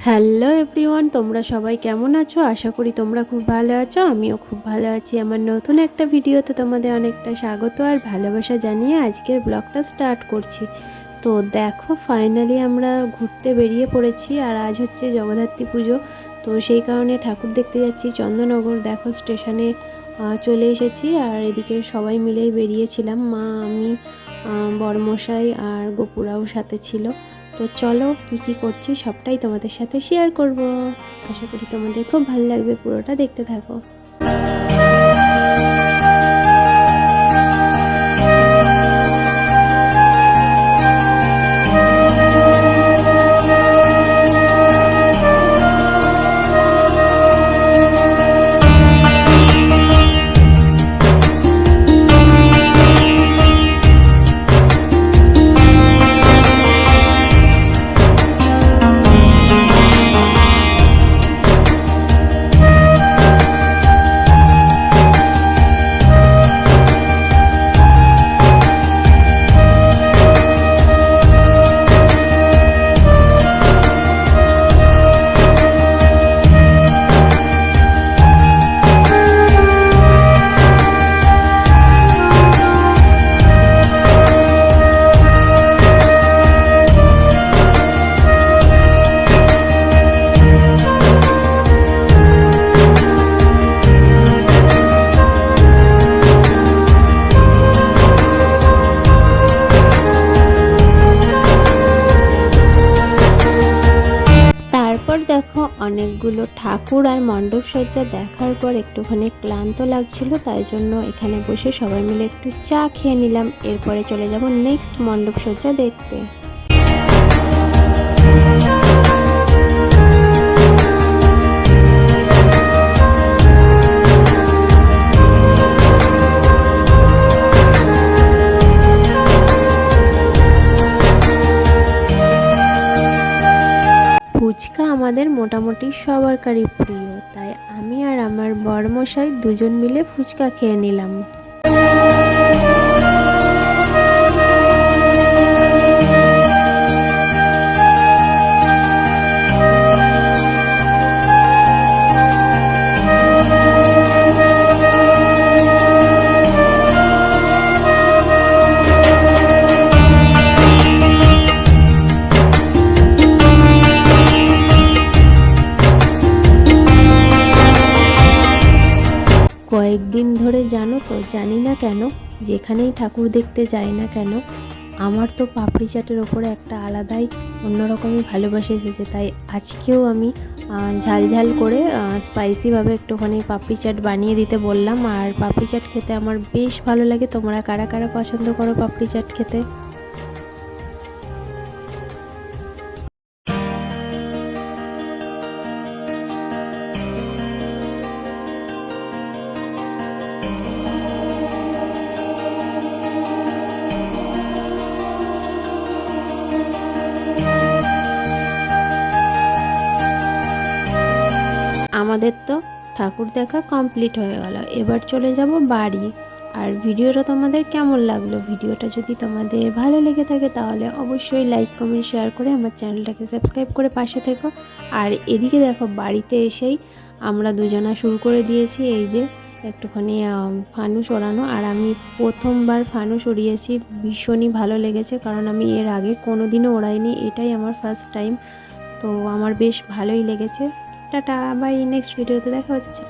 Hello everyone, তোমরা সবাই কেমন আছো? আশা করি তোমরা খুব ভালো আছো। আমিও খুব ভালো আছি। আমার নতুন একটা ভিডিওতে তোমাদের অনেকটা স্বাগত আর ভালোবাসা জানিয়ে আজকের ব্লগটা স্টার্ট করছি। তো দেখো, ফাইনালি আমরা ঘুরতে বেরিয়ে পড়েছি আর আজ হচ্ছে জগদ্ধাত্রী পুজো। তো সেই কারণে ঠাকুর দেখতে যাচ্ছি চন্দননগর। দেখো, স্টেশনে চলে এসেছি আর এদিকে সবাই মিলেই বেরিয়েছিলাম। মা, আমি, বড়মশাই আর গোপুরাও সাথে ছিল। তো চলো কি করছি সবটাই তোমাদের সাথে শেয়ার করব। আশা করি তোমাদের খুব ভালো লাগবে, পুরোটা দেখতে থাকো। তারপর দেখো, অনেকগুলো ঠাকুর আর মণ্ডপ সজ্জা দেখার পর একটুখানি ক্লান্ত লাগছিল, তাই জন্য এখানে বসে সবাই মিলে একটু চা খেয়ে নিলাম। এরপরে চলে যাব নেক্সট মণ্ডপ সজ্জা দেখতে। ফুচকা আমাদের মোটামুটি সবারই প্রিয়, তাই আমি আর আমার বড়মশাই দুজন মিলে ফুচকা খেয়ে নিলাম। কয়েকদিন ধরে জানো তো, জানি না কেন, যেখানেই ঠাকুর দেখতে যাই না কেন আমার তো পাপড়ি চাটের ওপরে একটা আলাদাই অন্যরকমই ভালোবাসা এসেছে। তাই আজকেও আমি ঝাল করে স্পাইসিভাবে একটুখানি পাপড়ি চাট বানিয়ে দিতে বললাম। আর পাপড়ি চাট খেতে আমার বেশ ভালো লাগে। তোমরা কারা কারা পছন্দ করো পাপড়ি চাট খেতে? আমাদের তো ঠাকুর দেখা কমপ্লিট হয়ে গেল, এবার চলে যাব বাড়ি। আর ভিডিওটা তোমাদের কেমন লাগলো? ভিডিওটা যদি তোমাদের ভালো লেগে থাকে তাহলে অবশ্যই লাইক, কমেন্ট, শেয়ার করে আমার চ্যানেলটাকে সাবস্ক্রাইব করে পাশে থেকো। আর এদিকে দেখো, বাড়িতে এসেই আমরা দুজনা শুরু করে দিয়েছি এই যে একটুখানি ফানুস ওড়ানো। আর আমি প্রথমবার ফানুস উড়িয়েছি, ভীষণই ভালো লেগেছে, কারণ আমি এর আগে কোনো দিনও ওড়াইনি, এটাই আমার ফার্স্ট টাইম। তো আমার বেশ ভালোই লেগেছে। টাটা, বাই, নেক্সট ভিডিওতে দেখা হচ্ছে।